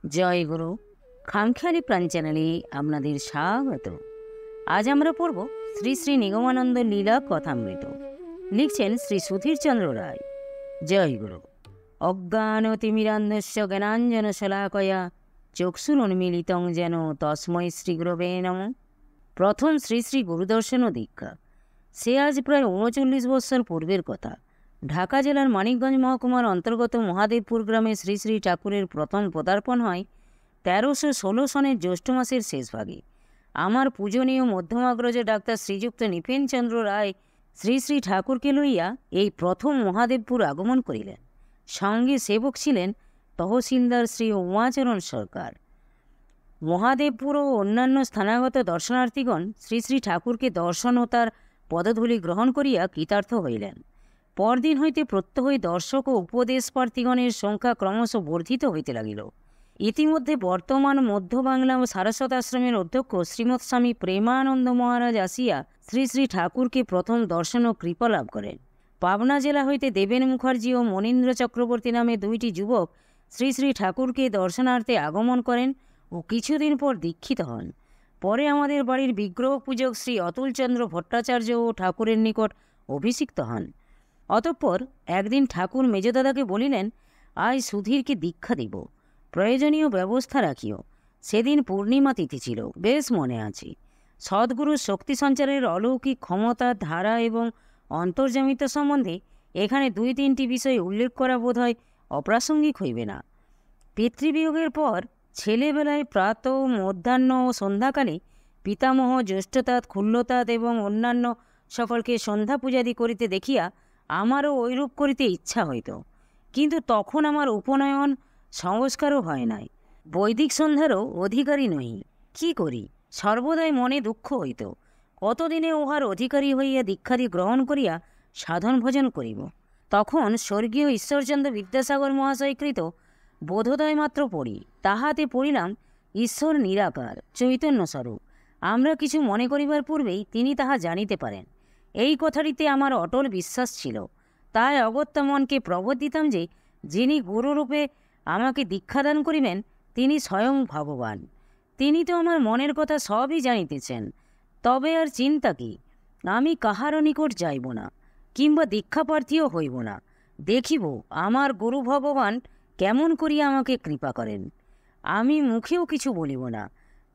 জয় গুরু। খামখেয়ালি প্রাণ চ্যানেলে আপনাদের স্বাগত। আজ আমরা পড়ব শ্রী শ্রী নিগমানন্দ লীলা কথামৃত। লিখছেন শ্রী সুধীরচন্দ্র রায়। জয় গুরু। অজ্ঞানতিমিরান্ধস্য জ্ঞানাঞ্জন শলাকয়া চক্ষুরুন্মীলিতং যেন তস্মৈ শ্রী গুরবে নমঃ। প্রথম শ্রী শ্রী গুরুদর্শন ও দীক্ষা। সে আজ প্রায় ৩৯ বৎসর পূর্বের কথা। ঢাকা জেলার মানিকগঞ্জ মহকুমার অন্তর্গত মহাদেবপুর গ্রামে শ্রী শ্রী ঠাকুরের প্রথম পদার্পণ হয় ১৩১৬ সনের জ্যৈষ্ঠ মাসের শেষ ভাগে। আমার পূজনীয় মধ্যমাগ্রজ ডাক্তার শ্রীযুক্ত নৃপেনচন্দ্র রায় শ্রী শ্রী ঠাকুরকে লইয়া এই প্রথম মহাদেবপুর আগমন করিলেন। সঙ্গে সেবক ছিলেন তহসিলদার শ্রী উমাচরণ সরকার। মহাদেবপুর ও অন্যান্য স্থানাগত দর্শনার্থীগণ শ্রী শ্রী ঠাকুরকে দর্শন ও তার পদধূলি গ্রহণ করিয়া কৃতার্থ হইলেন। পরদিন হইতে প্রত্যহই দর্শক ও উপদেশ প্রার্থীগণের সংখ্যা ক্রমশ বর্ধিত হইতে লাগিল। ইতিমধ্যে বর্তমান মধ্য বাংলা ও সারস্বত আশ্রমের অধ্যক্ষ শ্রীমৎ স্বামী প্রেমানন্দ মহারাজ আসিয়া শ্রী শ্রী ঠাকুরকে প্রথম দর্শন ও কৃপা লাভ করেন। পাবনা জেলা হইতে দেবেন মুখার্জি ও মনীন্দ্র চক্রবর্তী নামে দুইটি যুবক শ্রী শ্রী ঠাকুরকে দর্শনার্থে আগমন করেন ও কিছুদিন পর দীক্ষিত হন। পরে আমাদের বাড়ির বিগ্রহ পূজক শ্রী অতুলচন্দ্র ভট্টাচার্য ও ঠাকুরের নিকট অভিষিক্ত হন। অতঃপর একদিন ঠাকুর মেজদাদাকে বলিলেন, আজ সুধীরকে দীক্ষা দিব, প্রয়োজনীয় ব্যবস্থা রাখিও। সেদিন পূর্ণিমা তিথি ছিল, বেশ মনে আছে। সদ্গুরুর শক্তি সঞ্চারের অলৌকিক ক্ষমতা, ধারা এবং অন্তর্যামিতা সম্বন্ধে এখানে ২-৩টি বিষয় উল্লেখ করা বোধ হয় অপ্রাসঙ্গিক হইবে না। পিতৃবিয়োগের পর ছেলেবেলায় প্রাতঃ, মধ্যাহ্ন ও সন্ধ্যাকালে পিতামহ, জ্যেষ্ঠতাত, ক্ষুল্লতাত এবং অন্যান্য সকলকে সন্ধ্যা পূজাদি করিতে দেখিয়া আমারও ঐরূপ করিতে ইচ্ছা হইত। কিন্তু তখন আমার উপনয়ন সংস্কারও হয় নাই, বৈদিক সন্ধ্যারও অধিকারী নহি। কি করি, সর্বদাই মনে দুঃখ হইত। কতদিনে উহার অধিকারী হইয়া দীক্ষাদি গ্রহণ করিয়া সাধন ভজন করিব। তখন স্বর্গীয় ঈশ্বরচন্দ্র বিদ্যাসাগর মহাশয়কৃত বোধোদয় মাত্র পড়ি। তাহাতে পড়িলাম ঈশ্বর নিরাকার, চৈতন্যস্বরূপ। আমরা কিছু মনে করিবার পূর্বেই তিনি তাহা জানিতে পারেন। এই কথাটিতে আমার অটল বিশ্বাস ছিল। তাই অগত্যা মনকে প্রবোধ দিতাম যে যিনি গুরুরূপে আমাকে দীক্ষাদান করিবেন তিনি স্বয়ং ভগবান। তিনি তো আমার মনের কথা সবই জানিতেছেন। তবে আর চিন্তা কি, আমি কাহারও নিকট যাইব না, কিংবা দীক্ষাপ্রার্থীও হইব না। দেখিব আমার গুরু ভগবান কেমন করিয়া আমাকে কৃপা করেন। আমি মুখেও কিছু বলিব না।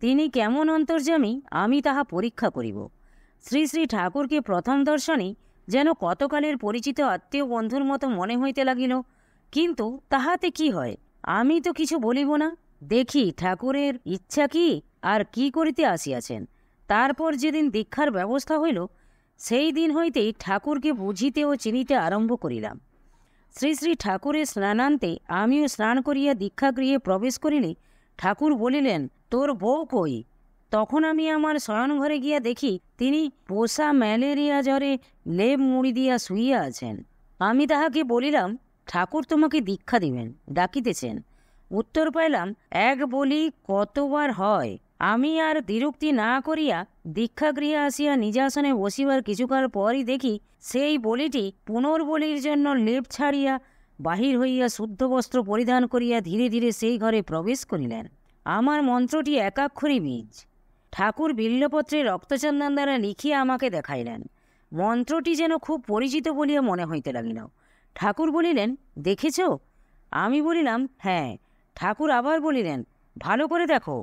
তিনি কেমন অন্তর্যামী আমি তাহা পরীক্ষা করিব। শ্রী শ্রী ঠাকুরকে প্রথম দর্শনেই যেন কতকালের পরিচিত আত্মীয় বন্ধুর মতো মনে হইতে লাগিল। কিন্তু তাহাতে কি হয়, আমি তো কিছু বলিব না। দেখি ঠাকুরের ইচ্ছা কি, আর কি করিতে আসিয়াছেন। তারপর যেদিন দীক্ষার ব্যবস্থা হইল, সেই দিন হইতেই ঠাকুরকে বুঝিতে ও চিনিতে আরম্ভ করিলাম। শ্রী শ্রী ঠাকুরের স্নানান্তে আমিও স্নান করিয়া দীক্ষাগৃহে প্রবেশ করিলে ঠাকুর বলিলেন, তোর বউ কই? তখন আমি আমার শয়নঘরে গিয়া দেখি তিনি পোষা ম্যালেরিয়া জ্বরে লেপ মুড়ি দিয়া শুইয়া আছেন। আমি তাহাকে বলিলাম, ঠাকুর তোমাকে দীক্ষা দিবেন, ডাকিতেছেন। উত্তর পাইলাম, এক বলি কতবার হয়। আমি আর দ্বিরুক্তি না করিয়া দীক্ষাগৃহে আসিয়া নিজাসনে বসিবার কিছুকাল পরই দেখি সেই বলিটি পুনর্বলির জন্য লেপ ছাড়িয়া বাহির হইয়া শুদ্ধ বস্ত্র পরিধান করিয়া ধীরে ধীরে সেই ঘরে প্রবেশ করিলেন। আমার মন্ত্রটি একাক্ষরই বীজ। ঠাকুর বিল্লপত্রে রক্তচন্দন দ্বারা লিখিয়া আমাকে দেখাইলেন। মন্ত্রটি যেন খুব পরিচিত বলিয়া মনে হইতে লাগিল। ঠাকুর বলিলেন, দেখেছ? আমি বলিলাম, হ্যাঁ। ঠাকুর আবার বলিলেন, ভালো করে দেখো।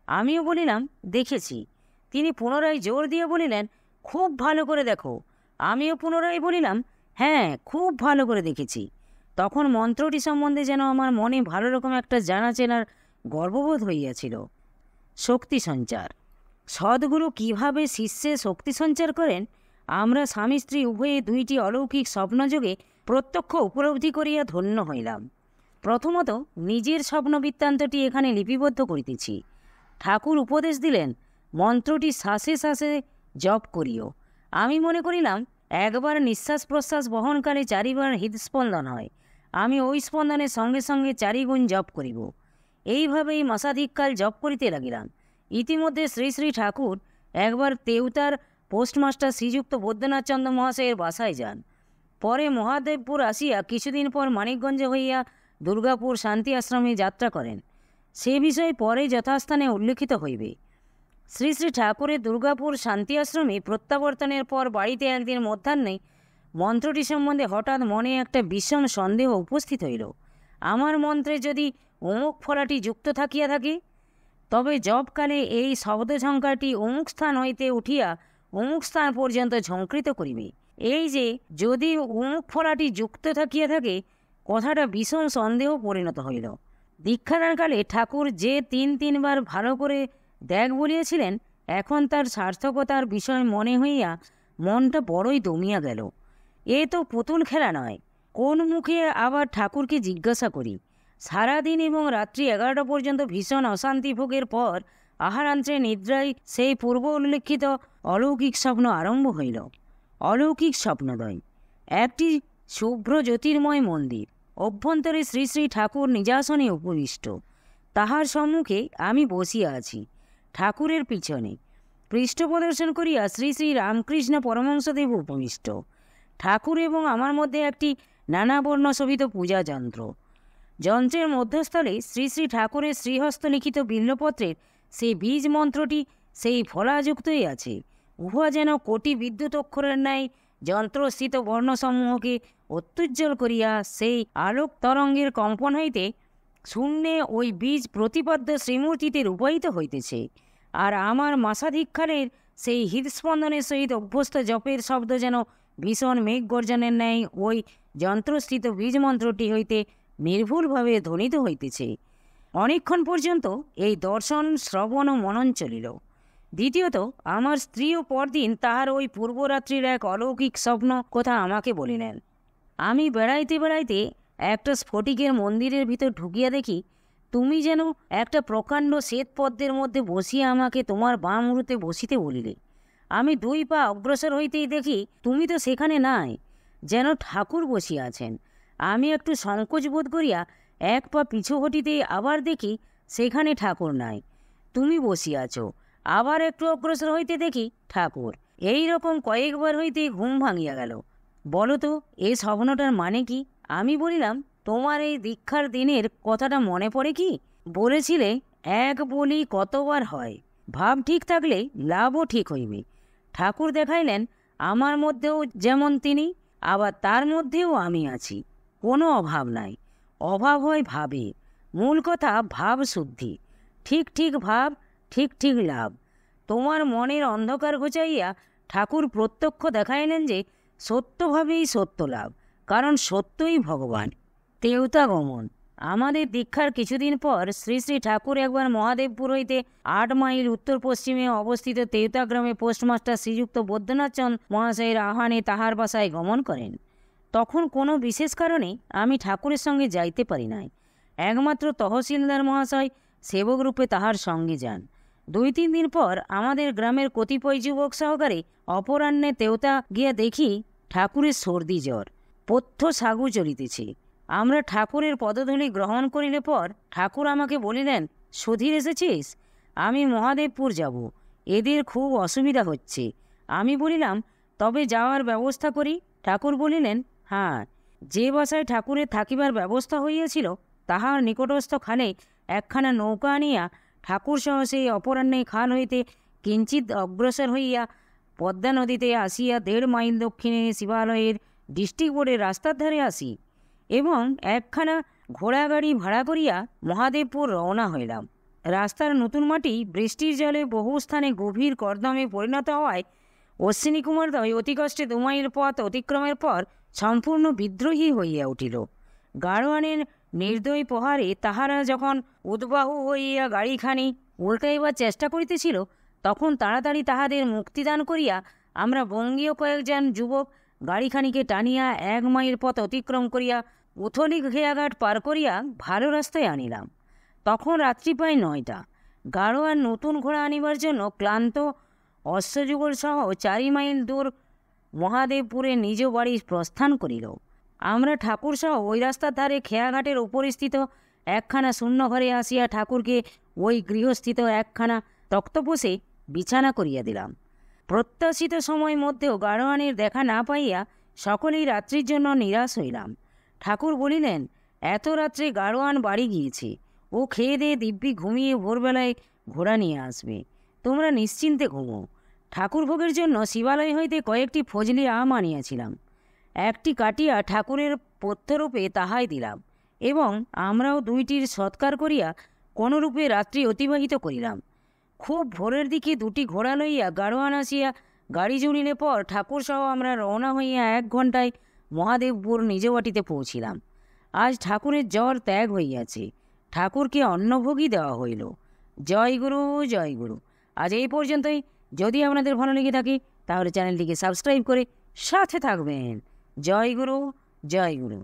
আমিও বলিলাম, দেখেছি। তিনি পুনরায় জোর দিয়ে বলিলেন, খুব ভালো করে দেখো। আমিও পুনরায় বলিলাম, হ্যাঁ, খুব ভালো করে দেখেছি। তখন মন্ত্রটি সম্বন্ধে যেন আমার মনে ভালো রকম একটা জানা চেনার গর্ববোধ হইয়াছিল। শক্তি সঞ্চার। সদ্গুরু কিভাবে শিষ্যে শক্তি সঞ্চার করেন, আমরা স্বামী স্ত্রী উভয়ে 2টি অলৌকিক স্বপ্নযোগে প্রত্যক্ষ উপলব্ধি করিয়া ধন্য হইলাম। প্রথমত নিজের স্বপ্ন বৃত্তান্তটি এখানে লিপিবদ্ধ করিতেছি। ঠাকুর উপদেশ দিলেন, মন্ত্রটি শ্বাসে শ্বাসে জপ করিও। আমি মনে করিলাম একবার নিঃশ্বাস প্রশ্বাস বহনকালে 4 বার হৃদস্পন্দন হয়। আমি ওই স্পন্দনের সঙ্গে সঙ্গে 4 গুণ জপ করিব। এইভাবেই মাসাধিককাল জপ করিতে লাগিলাম। ইতিমধ্যে শ্রী শ্রী ঠাকুর একবার তেওতার পোস্টমাস্টার শ্রীযুক্ত বৈদ্যনাথচন্দ্র মহাশয়ের বাসায় যান। পরে মহাদেবপুর আসিয়া কিছুদিন পর মানিকগঞ্জে হইয়া দুর্গাপুর শান্তি আশ্রমে যাত্রা করেন। সে বিষয়ে পরে যথাস্থানে উল্লেখিত হইবে। শ্রী শ্রী ঠাকুরের দুর্গাপুর শান্তি আশ্রমে প্রত্যাবর্তনের পর বাড়িতে একদিন মধ্যাহ্নে মন্ত্রটি সম্বন্ধে হঠাৎ মনে একটা ভীষণ সন্দেহ উপস্থিত হইল। আমার মন্ত্রে যদি অমুক ফলাটি যুক্ত থাকিয়া থাকে, তবে জপকালে এই শব্দঝঙ্কারটি অমুক স্থান হইতে উঠিয়া অমুক স্থান পর্যন্ত ঝঙ্কৃত করিবে। এই যে যদি অমুক ফলাটি যুক্ত থাকিয়া থাকে, কথাটা ভীষণ সন্দেহ পরিণত হইল। দীক্ষাদানকালে ঠাকুর যে তিনবার ভালো করে দেখ বলিয়াছিলেন, এখন তার সার্থকতার বিষয় মনে হইয়া মনটা বড়ই দমিয়া গেল। এ তো পুতুল খেলা নয়। কোন মুখে আবার ঠাকুরকে জিজ্ঞাসা করি? সারাদিন এবং রাত্রি 11টা পর্যন্ত ভীষণ অশান্তি ভোগের পর আহারান্তে নিদ্রায় সেই পূর্ব উল্লেখিত অলৌকিক স্বপ্ন আরম্ভ হইল। অলৌকিক স্বপ্নদয়। একটি শুভ্র জ্যোতির্ময় মন্দির, অভ্যন্তরে শ্রী শ্রী ঠাকুর নিজাসনে উপবিষ্ট। তাহার সম্মুখে আমি বসিয়া আছি। ঠাকুরের পিছনে পৃষ্ঠ প্রদর্শন করিয়া শ্রী শ্রী রামকৃষ্ণ পরমহংসদেব উপবিষ্ট। ঠাকুর এবং আমার মধ্যে একটি নানা বর্ণ শোভিত পূজা যন্ত্র। যন্ত্রের মধ্যস্থলে শ্রী শ্রী ঠাকুরের শ্রীহস্ত লিখিত বিল্লপত্রের সেই বীজ মন্ত্রটি সেই ফলাযুক্তই আছে। উহা যেন কোটি বিদ্যুৎ অক্ষরের ন্যায় যন্ত্রস্থিত বর্ণসমূহকে অত্যুজ্জ্বল করিয়া সেই আলোক তরঙ্গের কম্পন হইতে শূন্যে ওই বীজ প্রতিপাদ্য শ্রীমূর্তিতে রূপায়িত হইতেছে। আর আমার মাসাধিক্ষারের সেই হৃদস্পন্দনের সহিত অভ্যস্ত জপের শব্দ যেন ভীষণ মেঘ গর্জনের ন্যায় ওই যন্ত্রস্থিত বীজ মন্ত্রটি হইতে নির্ভুলভাবে ধ্বনিত হইতেছে। অনেকক্ষণ পর্যন্ত এই দর্শন, শ্রবণ ও মনন চলিল। দ্বিতীয়ত, আমার স্ত্রীও পরদিন তাহার ওই পূর্বরাত্রির এক অলৌকিক স্বপ্ন কথা আমাকে বলিলেন। আমি বেড়াইতে বেড়াইতে একটা স্ফটিকের মন্দিরের ভিতর ঢুকিয়া দেখি, তুমি যেন একটা প্রকাণ্ড শ্বেতপদ্মের মধ্যে বসিয়া আমাকে তোমার বাম উরুতে বসিতে বলিলে। আমি 2 পা অগ্রসর হইতেই দেখি তুমি তো সেখানে নাই, যেন ঠাকুর বসিয়া আছেন। আমি একটু সংকোচ বোধ করিয়া 1 পা পিছু হটিতেই আবার দেখি সেখানে ঠাকুর নাই, তুমি বসিয়া আছো। আবার একটু অগ্রসর হইতে দেখি ঠাকুর। এই রকম কয়েকবার হইতে ঘুম ভাঙিয়া গেল। বলো তো, এই স্বপ্নটার মানে কি? আমি বলিলাম, তোমার এই দীক্ষার দিনের কথাটা মনে পড়ে কি? বলেছিলে 1 বলি কতবার হয়, ভাব ঠিক থাকলে লাভও ঠিক হইবে। ঠাকুর দেখাইলেন আমার মধ্যেও যেমন তিনি, আবার তার মধ্যেও আমি আছি। কোনো অভাব নাই। অভাব হয় ভাবে। মূল কথা ভাব শুদ্ধি। ঠিক ঠিক ভাব, ঠিক ঠিক লাভ। তোমার মনের অন্ধকার ঘুচাইয়া ঠাকুর প্রত্যক্ষ দেখাইলেন যে সত্যভাবেই সত্য লাভ, কারণ সত্যই ভগবান। তেওতা গমন। আমাদের দীক্ষার কিছুদিন পর শ্রী শ্রী ঠাকুর একবার মহাদেবপুর হইতে 8 মাইল উত্তর পশ্চিমে অবস্থিত তেওতা গ্রামে পোস্টমাস্টার শ্রীযুক্ত বৈদ্যনাথ চন্দ্র মহাশয়ের আহ্বানে তাহার বাসায় গমন করেন। তখন কোনো বিশেষ কারণে আমি ঠাকুরের সঙ্গে যাইতে পারি নাই। একমাত্র তহসিলদার মহাশয় সেবকরূপে তাহার সঙ্গে যান। 2-3 দিন পর আমাদের গ্রামের কতিপয় যুবক সহকারে অপরাহ্নে তেওতা গিয়া দেখি ঠাকুরের সর্দি জ্বর, পথ্য সাগু চলিতেছে। আমরা ঠাকুরের পদধূলি গ্রহণ করিলে পর ঠাকুর আমাকে বলিলেন, সুধীর এসেছিস? আমি মহাদেবপুর যাব, এদের খুব অসুবিধা হচ্ছে। আমি বলিলাম, তবে যাওয়ার ব্যবস্থা করি। ঠাকুর বলিলেন, হ্যাঁ, যে বাসায় ঠাকুরের থাকিবার ব্যবস্থা হইয়াছিল তাহার নিকটস্থ খালে একখানা নৌকা আনিয়া ঠাকুর সহ সেই অপরাহ্নে খাল হইতে কিঞ্চিৎ অগ্রসর হইয়া পদ্মা নদীতে আসিয়া 1.5 মাইল দক্ষিণে শিবালয়ের ডিস্ট্রিক্ট বোর্ডের রাস্তার ধারে আসি এবং একখানা ঘোড়াগাড়ি ভাড়া করিয়া মহাদেবপুর রওনা হইলাম। রাস্তার নতুন মাটি বৃষ্টির জলে বহু স্থানে গভীর কর্দমে পরিণত হওয়ায় অশ্বিনী কুমারদ্বয় অতি কষ্টে 2 মাইল পথ অতিক্রমের পর সম্পূর্ণ বিদ্রোহী হইয়া উঠিল। গাড়োয়ানের নির্দয় প্রহারে তাহারা যখন উদ্বাহু হইয়া গাড়িখানি উল্টাইবার চেষ্টা করিতেছিল, তখন তাড়াতাড়ি তাহাদের মুক্তিদান করিয়া আমরা বঙ্গীয় কয়েকজন যুবক গাড়িখানিকে টানিয়া 1 মাইল পথ অতিক্রম করিয়া উথলি খেয়াঘাট পার করিয়া ভালো রাস্তায় আনিলাম। তখন রাত্রি প্রায় 9টা। গাড়োয়ান নতুন ঘোড়া আনিবার জন্য ক্লান্ত অশ্বযুগল সহ 4 মাইল দূর মহাদেবপুরে নিজ বাড়ি প্রস্থান করিল। আমরা ঠাকুর সহ ওই রাস্তার ধারে খেয়াঘাটের উপরিস্থিত একখানা শূন্য ঘরে আসিয়া ঠাকুরকে ওই গৃহস্থিত একখানা তক্তপোষে বিছানা করিয়া দিলাম। প্রত্যাশিত সময় মধ্যেও গাড়োয়ানের দেখা না পাইয়া সকলেই রাত্রির জন্য নিরাশ হইলাম। ঠাকুর বলিলেন, এত রাত্রে গাড়োয়ান বাড়ি গিয়েছে, ও খেয়ে দিয়ে দিব্যি ঘুমিয়ে ভোরবেলায় ঘোড়া নিয়ে আসবে। তোমরা নিশ্চিন্তে ঘুমো। ঠাকুর ভোগের জন্য শিবালয় হইতে কয়েকটি ফজলি আম আনিয়াছিলাম। একটি কাটিয়া ঠাকুরের পথ্যরূপে তাহাই দিলাম, এবং আমরাও দুইটির সৎকার করিয়া কোনরূপে রাত্রি অতিবাহিত করিলাম। খুব ভোরের দিকে দুটি ঘোড়া লইয়া গাড়োয়ান আসিয়া গাড়ি জুড়িলে পর ঠাকুরসহ আমরা রওনা হইয়া 1 ঘণ্টায় মহাদেবপুর নিজ বাটিতে পৌঁছিলাম। আজ ঠাকুরের জ্বর ত্যাগ হইয়াছে, ঠাকুরকে অন্নভোগই দেওয়া হইল। জয় গুরু, জয় গুরু। আজ এই পর্যন্তই। যদি আপনাদের ভালো লেগে থাকে তাহলে চ্যানেলটিকে সাবস্ক্রাইব করে সাথে থাকবেন। জয় গুরু, জয় গুরু।